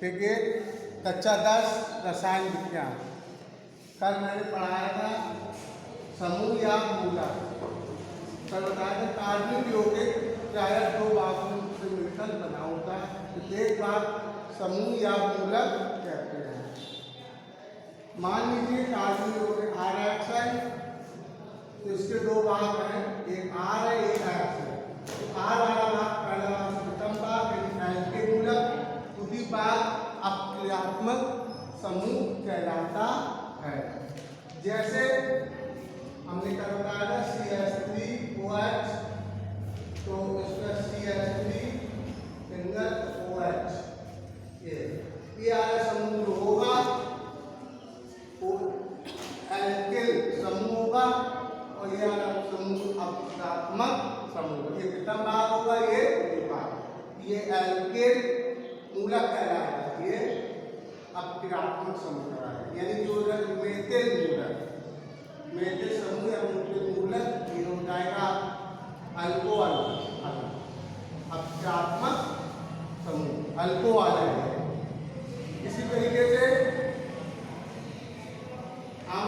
ठीक है। कक्षा 10 रसायन विज्ञान। कल मैंने पढ़ाया था समूह या मूलक। कल बताया था कार्बनिक यौगिक प्रायः दो भागों से मिलकर बना होता है। एक बात समूह या मूलक कहते हैं। मान लीजिए कार्बनिक यौगिक R तो इसके दो भाग हैं, एक R है एक X है। R वाला भाग पहला भाग प्रथम भाग के मूलक, दूसरी भाग अपक्रियात्मक समूह कहलाता है। जैसे हमने क्या बताया था CH3OH, तो इसका CH3 सिंगल OH ये वाला समूह जो होगा वो एल्किल समूह होगा और ये वाला समूह अपक्रियात्मक समूह। ये प्रथम भाग होगा, ये द्वितीय भाग। ये एल्किल मूलक कहलाएगा, ये अपक्रियात्मक समूह कहलाएगा। यानी जो मेथिल मूलक, मेथिल समूह या मूलक ये हो जाएगा अल्कोहल, अपक्रियात्मक समूह अल्कोहल है। इसी तरीके से हम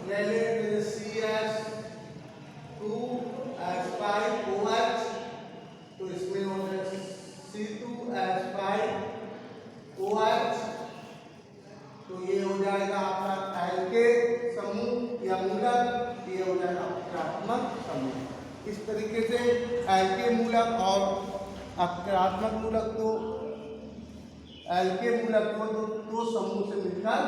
ले लें CH2H5OH, तो इसमें हो जाए C2H5OH, तो ये हो जाएगा आपका एल्केन समूह या मूलक, ये हो जाएगा अपक्रियात्मक समूह। इस तरीके से एल्केन मूलक और अपक्रियात्मक मूलक तो एल्केन मूलक को दो समूह से मिलकर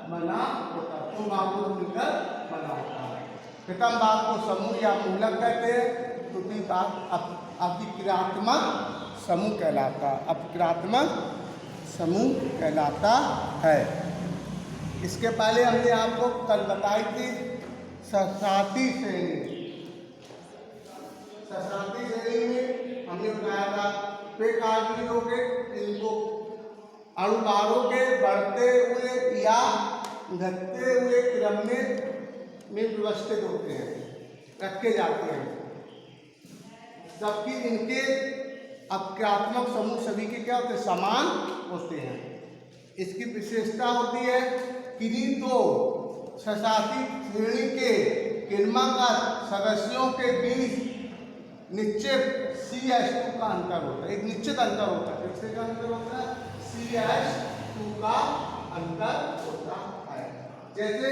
बना होता है, दो भागों से मिलकर बना होता है। प्रथम भाग को समूह या मूलक कहते हैं, दूसरी भाग अपक्रियात्मक समूह कहलाता है, अपक्रियात्मक समूह कहलाता है। इसके पहले हमने आपको कल बताई थी ससाती श्रेणी। ससाती श्रेणी में हमने बताया था वे कार्बनिक यौगिक इनको अणुभारों के बढ़ते हुए या घटते हुए क्रम में व्यवस्थित होते हैं, रखे जाते हैं, जबकि इनके अपक्रियात्मक समूह सभी के क्या होते हैं, समान होते हैं। इसकी विशेषता होती है किन्हीं दो ससाती श्रेणी के किण्वक सदस्यों के बीच निश्चित CH2 का अंतर होता है, एक निश्चित अंतर होता है। किससे का अंतर होता है? CH2 का अंतर होता है। जैसे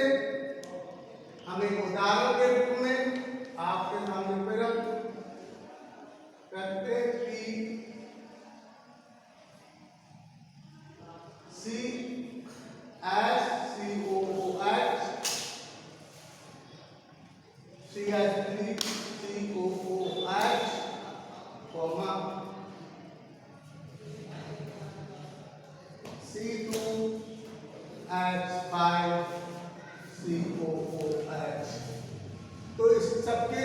हम एक उदाहरण के रूप में आपके सामने प्रकट करते कि CH3COOH, C2H5COOH, तो इस सबके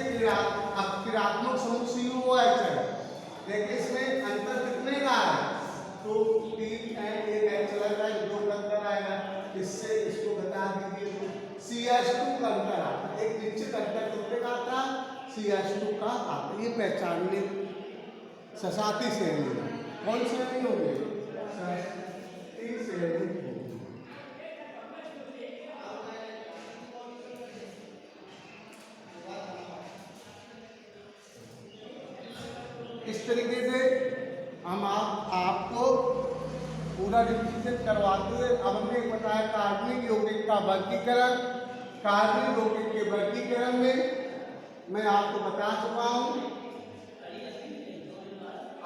अपक्रियात्मक समूह COOH है, लेकिन इसमें अंतर कितने का है? तो 3 एंड 1 H चला जाएगा, 2 का अंतर आएगा। इससे इसको बता दीजिए CH2 का अंतर आता है, एक निश्चित अंतर कितने का आता है? CH2 का आता है। ये पहचानने ससाती श्रेणी कौन श्रेणी होगी? ससाती श्रेणी। इस तरीके से हम आपको पूरा रिविजन करवाते हुए अब हमने बताया कार्बनिक यौगिक का वर्गीकरण। कार्बनिक यौगिक के वर्गीकरण में मैं आपको बता चुका हूँ,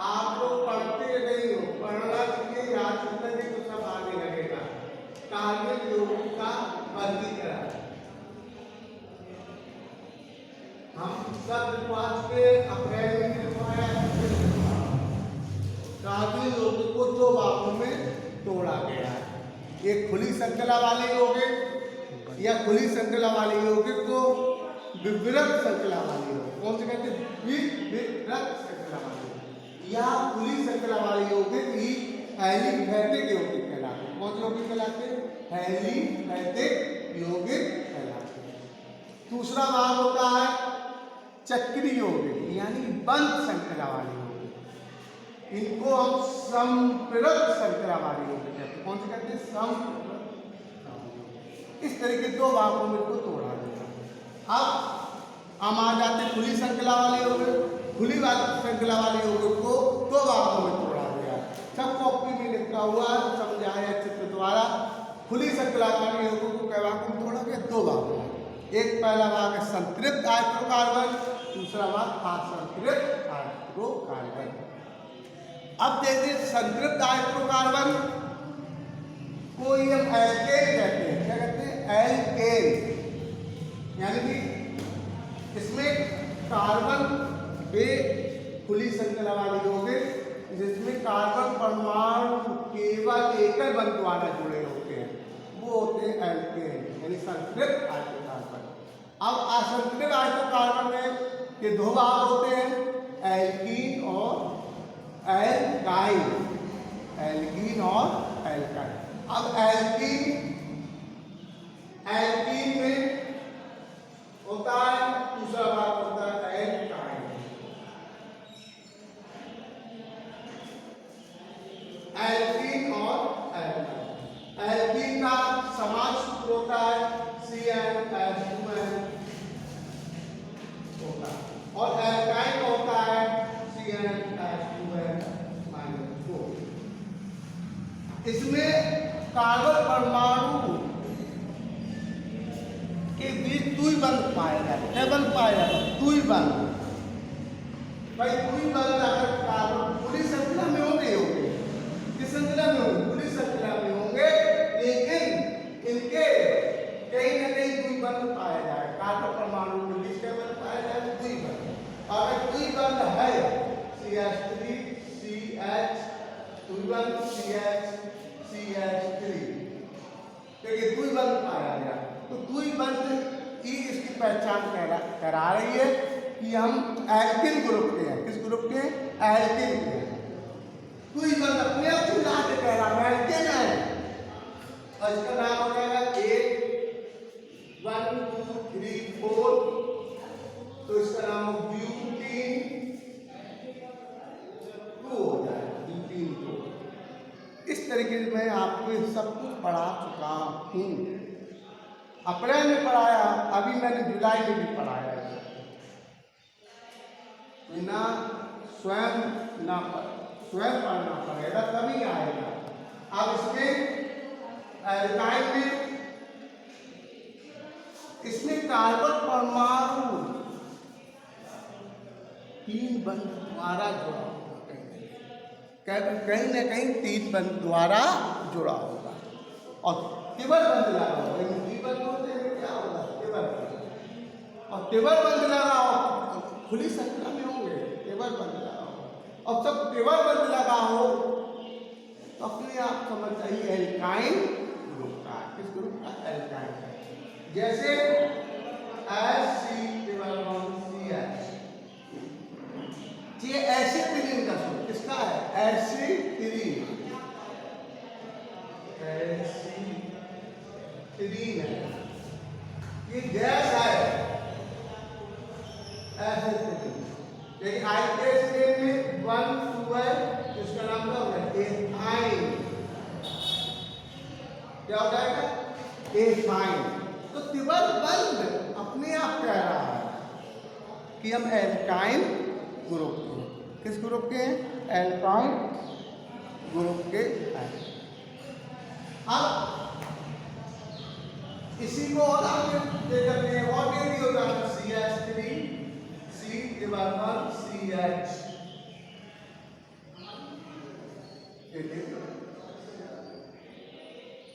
आप लोग पढ़ते नहीं हो, पढ़ना चाहिए, याद करना नहीं तो सब आने लगेगा। कार्बनिक यौगिक का वर्गीकरण हम सब पाँच के अप्रैल में लिखवाया। कार्बनिक यौगिक को दो भागों में तोड़ा गया है। एक खुली श्रृंखला वाले यौगिक या खुली श्रृंखला वाले यौगिक को विवृत श्रृंखला वाले यौगिक, कौन से कहते हैं? विवृत श्रृंखला वाले या खुली श्रृंखला वाले यौगिक ही एलिफैटिक यौगिक कहलाते हैं। कौन से यौगिक कहलाते हैं? एलिफैटिक यौगिक कहलाते हैं। दूसरा भाग होता है चक्रीय यौगिक यानी बंद श्रृंखला वाले यौगिक, इनको हम संपृक्त श्रृंखला वाले यौगिक कहते हैं। कौन से हम इस तरीके दो भागों में इसको तोड़ा गया। अब हम आ जाते खुली श्रृंखला वाले योग। खुली श्रृंखला वाले योग को दो भागों में तोड़ा गया। सब कॉपी में लिखा हुआ समझाया चित्र द्वारा। खुली श्रृंखला वाले योगों को कई भागों में तोड़ा गया? दो भागों में। एक पहला भाग है संतृप्त हाइड्रोकार्बन, दूसरा भाग असंतृप्त हाइड्रोकार्बन। अब देखिए संतृप्त हाइड्रोकार्बन को ही हम एल्केन कहते हैं। क्या कहते हैं? एल्केन। यानी कि इसमें कार्बन वे खुली श्रृंखला वाले होंगे जिसमें कार्बन परमाणु केवल एकल बंध द्वारा जुड़े होते हैं, वो होते हैं एल्केन यानी संतृप्त हाइड्रोकार्बन। अब असंतृप्त हाइड्रोकार्बन में के दो भाग होते हैं, एल्कीन और एल्काइन। एल्कीन और एल्काइन। अब एल्कीन में होता है, दूसरा भाग होता है एल्काइन। एल्कीन और एल्काइन। एल्कीन का समान सूत्र होता है CnH2n होता है और एल्काइन का होता है CnH2n-2। इसमें कार्बन परमाणु के बीच द्वि बंध पाया जाता है। क्या बंध पाया जाता है? द्वि बंध। भाई द्वि बंध अगर कार्बन खुली श्रृंखला में होंगे किस श्रृंखला में होंगे? खुली श्रृंखला में होंगे, लेकिन इनके कहीं न कहीं द्वि बंध पाया जाए। कार्बन परमाणु के बीच क्या बंध पाया जाए? द्वि बंध। अगर द्वि बंध है CH3 CH, द्वि बंध CH3, देखिए द्वि बंध पाया गया तो द्वि बंध ही इसकी पहचान करा रही है कि हम एल्किन ग्रुप के हैं। किस ग्रुप के? एल्किन के हैं। द्वि बंध अपने आप चिल्ला के कह रहा है एल्किन है और इसका नाम हो जाएगा 1 2 3 4, तो इसका नाम ब्यूटीन 2 हो जाएगा, ब्यूटीन 2। इस तरीके से मैं आपको सब कुछ पढ़ा चुका हूँ। अप्रैल में पढ़ाया, अभी मैंने जुलाई में भी पढ़ाया है। ना स्वयं पढ़ना पड़ेगा तभी आएगा। अब इसमें कार्बन परमाणु 3 बंध द्वारा जुड़ा होगा। कहीं न कहीं 3 बंध द्वारा जुड़ा होगा और केवल बंध लगा होगा। क्या होगा? और केवल बंध लगा हो, खुली श्रृंखला में होंगे, केवल बंध लगा हो और सब केवल बंध लगा हो तो अपने आप समझ जाइए एल्काइन ग्रुप का। किस ग्रुप का? एल्काइन का। जैसे ये एसिटिलीन का सूत्र किसका है? एसिटिलीन है, ये गैस है एसिटिलीन। लेकिन आइसोटोप में 1 2 है, इसका नाम क्या होगा? एथाइन। क्या हो जाएगा? एथाइन। तो त्रिबल बंध अपने आप कह रहा है कि हम एल्काइन ग्रुप के। किस ग्रुप के हैं? एल्काइन ग्रुप के हैं। अब इसी को और आगे दे करते हैं और दे दिया जाता है CH3 CH।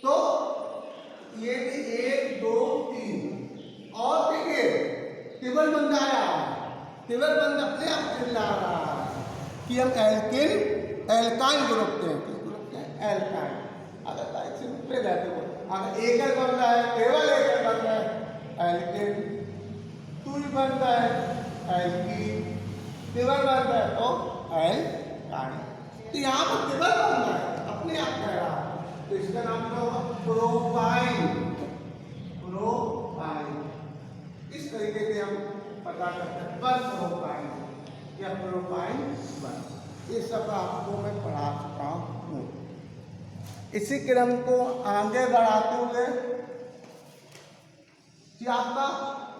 तो ये भी 1 2 3 और देखिए केवल बंद आया, केवल बंद अपने आप चिल्ला रहा है कि हम एल्काइन ग्रुप के हैं। किस ग्रुप के हैं? एल्काइन। अगर लाइक से पे जाते हो, अगर एकल बंद है, केवल एकल बंद है एल्केन, टूल बंद है एल्कीन, केवल बंद है तो एल्काइन। तो यहाँ पर केवल बंद है, अपने आप कह रहा है, तो इसका नाम क्या होगा? प्रोपाइन। इस तरीके से हम पता करते हैं प्रोपाइन या प्रोपाइन 1। ये सब आपको मैं पढ़ा चुका हूँ। इसी क्रम को आगे बढ़ाते हुए कि आपका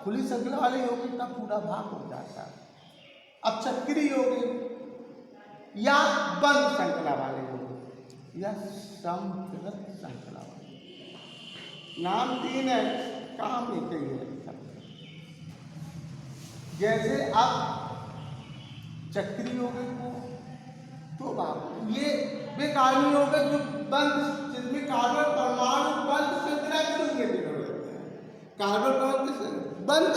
खुली श्रृंखला वाले यौगिक का पूरा भाग हो जाता है। अब चक्रीय यौगिक या बंद श्रृंखला वाले यौगिक या समकृत श्रृंखला वाले, नाम तीन है, काम एक ही है। जैसे अब चक्रीय यौगिक को तो भाग, ये वे कार्बन यौगिक जो बंद, जिसमें कार्बन परमाणु बंद श्रृंखला के रूप में जुड़े रहते हैं, कार्बन बंद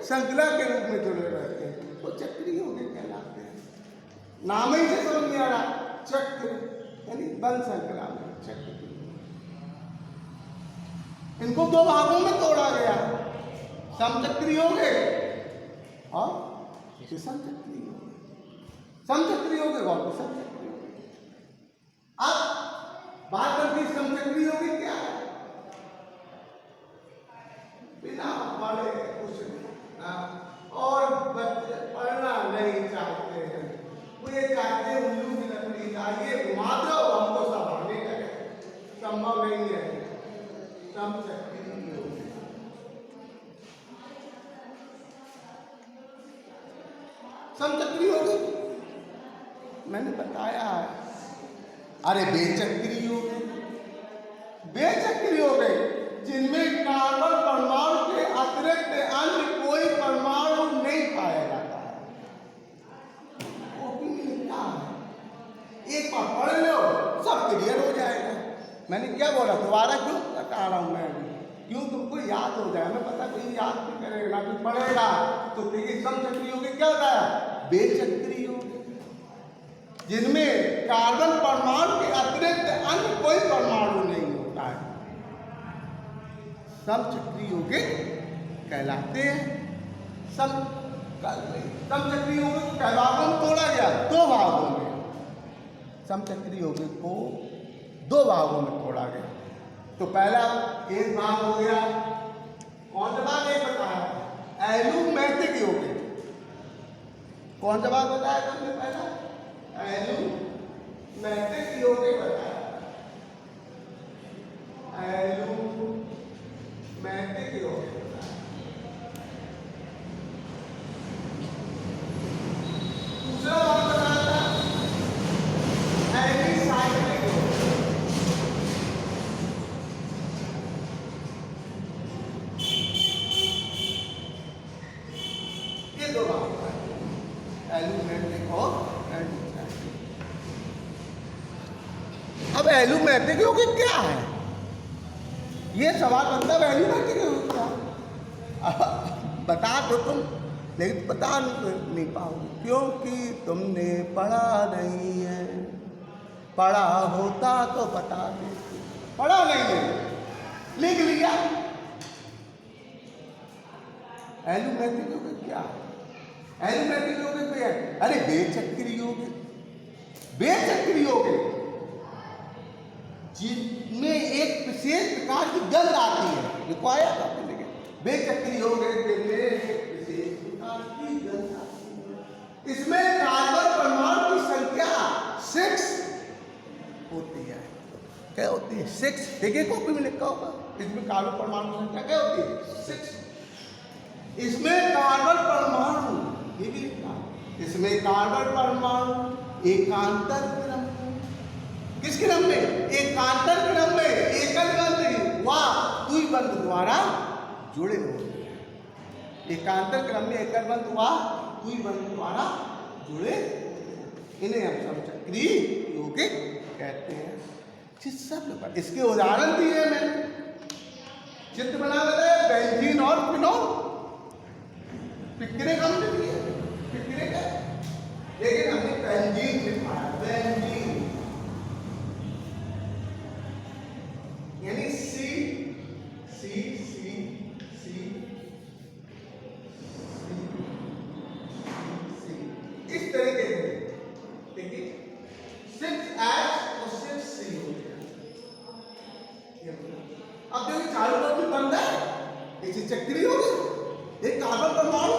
श्रृंखला के रूप में जुड़े रहते हैं, वो चक्रीय यौगिक कहलाते हैं। नाम ही से समझ में आ रहा, चक्र यानी बंद श्रृंखला में चक्र। इनको दो भागों में तोड़ा गया, समचक्रीय यौगिक और विषमचक्रीय यौगिक। समचक्रीय यौगिक और विषमचक्रीय यौगिक। अब बात करती है समचक्रीय यौगिक क्या है। बिना पढ़े कुछ और बच्चे पढ़ना नहीं चाहते हैं, वो ये चाहते हैं उल्लू की लकड़ी चाहिए, घुमा दो हमको सब आने लगे, संभव नहीं है। समचक्रीय यौगिक, समचक्रीय यौगिक मैंने बताया है। अरे बेचक्रीय यौगिक, बेचक्रीय यौगिक जिनमें कार्बन परमाणु के अतिरिक्त अन्य कोई परमाणु नहीं पाया जाता है। कॉपी में लिखा है, एक बार पढ़ लो सब क्लियर हो जाएगा। मैंने क्या बोला, दोबारा क्यों बता रहा हूं मैं, क्यों तुमको याद हो जाए। मैं पता कोई याद नहीं करेगा ना कोई पढ़ेगा तो देखिए समचक्रीय यौगिक क्या होता है, बेचक्रीय यौगिक जिनमें कार्बन परमाणु के अतिरिक्त अन्य कोई परमाणु नहीं होता है, समचक्रीय यौगिक कहलाते हैं। समचक्रीय यौगिक कै भागों में तोड़ा गया, दो भागों में। समचक्रीय यौगिक को दो भागों में तोड़ा गया। तो पहला एक भाग हो गया, कौन सा भाग एक बताया, एलुमैटिक यौगिक। कौन सा भाग बताया तुमने पहला, एलुमैटिक यौगिक बताया, एलुमैटिक यौगिक। दूसरा भाग बताया था एलिसाइक्लिक यौगिक। ये दो भाग एलुमैटिक और एलिसाइक्लिक। अब एलुमैटिक यौगिक क्या है, ये सवाल बनता है, एलुमैटिक यौगिक क्या बता दो तुम, लेकिन बता नहीं पाओगे क्योंकि तुमने पढ़ा नहीं है। पढ़ा होता तो बता देते, पढ़ा नहीं है, लिख लिया। एलुमैटिक यौगिक क्या है, एलुमैटिक यौगिक क्या है, अरे बेचक्रीय यौगिक, बेचक्रीय यौगिक जिनमें एक विशेष प्रकार की गंध आती है, रिक्वायर आती है, बेचक्रीय यौगिक जिनमें एक विशेष प्रकार की गंध आती है। इसमें कार्बन परमाणु की संख्या 6 होती है। क्या होती है, 6। देखिए कॉपी में लिखा होगा, इसमें कार्बन परमाणु की संख्या क्या होती है, 6। इसमें कार्बन परमाणु, ये भी लिखा, इसमें कार्बन परमाणु एकांतर क्रम, किस क्रम में, एकांतर क्रम में, एकल बंध व द्विबंध द्वारा जुड़े होते हैं। एकांतर क्रम में एकल बंध व द्विबंध द्वारा जुड़े, इन्हें हम समचक्रीय यौगिक कहते हैं। इसके उदाहरण दिए मैंने, चित्र बना बताया, बेंजीन और फिनोल। पिक्चरें कम लिखी है, पिक्चरें क्या, लेकिन हमने बेंजीन लिखा है, बेंजीन यानी सी सी सी सी सी, इस तरीके से देखिए 6H और 6C हो गया। अब देखिए चारों तरफ बंद है, इसे चक्रीय हो गया। एक कार्बन परमाणु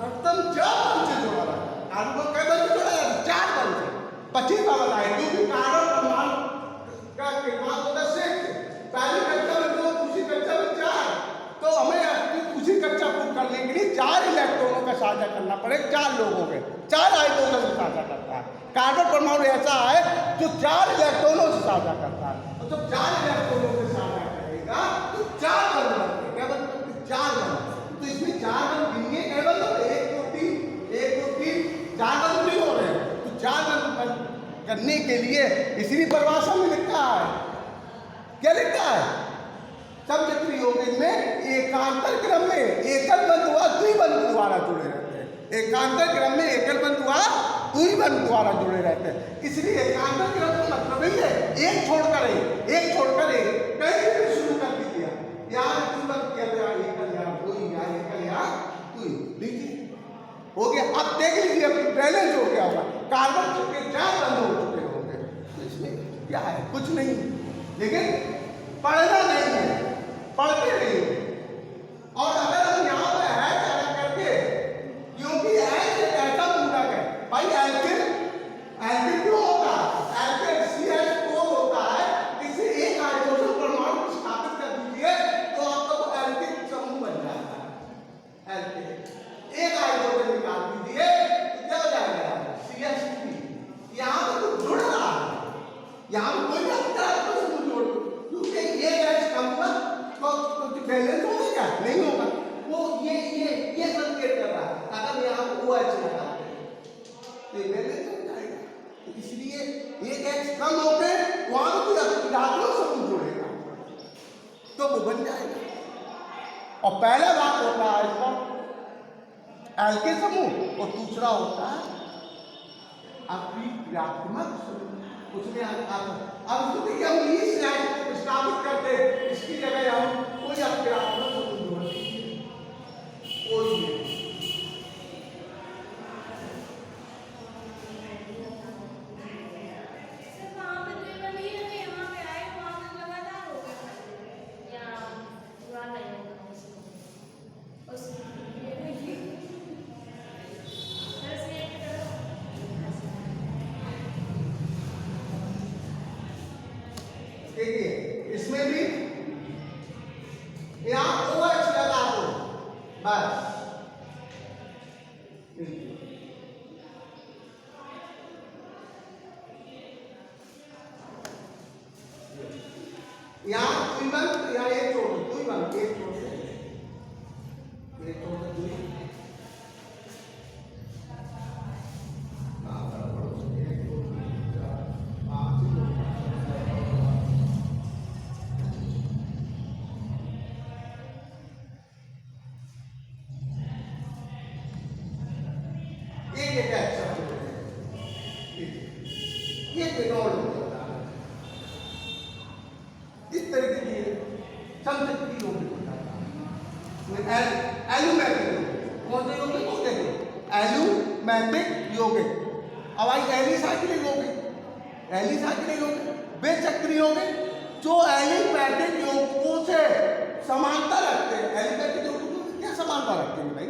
एकदम 4 बंध से जोड़ा रहा है, कार्बन कई बंध जोड़ा है, 4 बंध से 25 का बताए, क्योंकि कार्बन परमाणु का निर्माण 4 इलेक्ट्रॉनों का साझा करना पड़ेगा, 4 लोगों के 4 हाइड्रोजन से साझा करता है। कार्बन परमाणु ऐसा है जो 4 इलेक्ट्रॉनों से साझा करता है, और जब 4 इलेक्ट्रॉनों से साझा करेगा तो 4 बंध बनते हैं। क्या बनते हैं? 4 बंध। तो इसमें 4 बंध गिनिए, केवल 1 2 3 4 बंध नहीं हो रहे हैं। तो 4 बंध करने के लिए इसी परिभाषा में लिखा है, क्या लिखा है? समचक्रीय यौगिक में एकांतर क्रम में एकल बंध व द्विबंध द्वारा जुड़े रहते हैं। एकांतर क्रम में एकल बंध व द्विबंध द्वारा जुड़े रहते हैं। इसलिए एकांतर क्रम का मतलब ही है एक छोड़कर एक कहीं भी शुरू कर दीजिए, यहाँ द्विबंध किया गया, एकल या द्वि, या एकल या द्वि, लीजिए हो गया। अब देख लीजिए अपनी बैलेंस हो गया होगा, कार्बन के 4 बंध हो चुके होंगे। तो इसमें क्या है? कुछ नहीं, लेकिन पढ़ना नहीं है, पढ़ते नहीं है। और अगर हम यहाँ पे है चला करके, क्योंकि एच एक ऐसा मूलक है भाई, एल्किल क्यों होता है? एल्किल CH4 होता है, इसे एक हाइड्रोजन परमाणु स्थापित कर दीजिए तो आपका वो एल्किल समूह बन जाता है। एल्किल एक हाइड्रोजन निकाल दीजिए तो क्या हो जाएगा? CH3। यहाँ पे तो जुड़ रहा है, यहाँ पे कोई समूह जोड़, क्योंकि ये गैस कम हुआ तो बैलेंस होगा क्या? नहीं होगा। वो ये संकेत कर रहा है, अगर यहाँ OH लगा तो बैलेंस हो जाएगा। तो इसलिए ये गैस कम होके वहां कोई धातु समूह जोड़ेगा तो वो बन जाएगा। और पहला भाग होता है इसका एल्किल समूह, और दूसरा होता है अभिक्रियात्मक समूह। उसमें अब तो देखिए हम इस स्लाइड को स्थापित करते, इसकी जगह हम कोई अभिक्रियात्मक समूह जोड़ दीजिए, कोई नहीं। देखिए इसमें भी यहाँ OH लगा दो बस, यहाँ द्विबंध, यहाँ एक छोड़ दो, द्विबंध एक छोड़ दो, एक छोड़ दो, ये फिनोल होता है। इस तरीके की समचक्रीय यौगिक होता है। एलुमैटिक कौन से यौगिक होते हैं? एलुमैटिक यौगिक। अब आई एलिसाइक्लिक यौगिक। एलिसाइक्लिक यौगिक वे चक्रीय यौगिक जो एलिफैटिक यौगिकों से समानता रखते हैं। एलिफैटिक यौगिक क्या समानता रखते हैं भाई?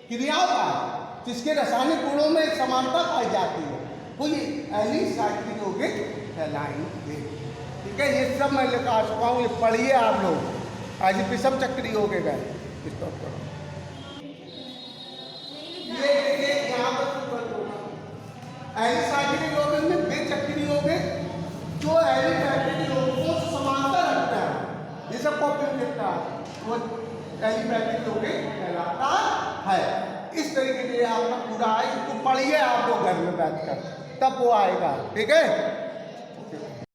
क्रियाओं का, जिसके रासायनिक गुणों में समानता पाई जाती है, वो ये एलिसाइक्लिक यौगिक कहलाएंगे। ठीक है, ये सब मैं लिखा चुका हूँ, ये पढ़िए आप लोग। आज विषम चक्रीय यौगिक है, स्टॉप करो। ये देखिए यहाँ पर एलिसाइक्लिक यौगिक में वे चक्रीय यौगिक जो एलिफैटिक यौगिकों से समानता रखता है, ये सब कॉपी लिखता है, वो एलिफैटिक यौगिक कहलाता है। इस तरीके से आपका पूरा है, इसको पढ़िए आप लोग घर में बैठकर, तब वो आएगा। ठीक है।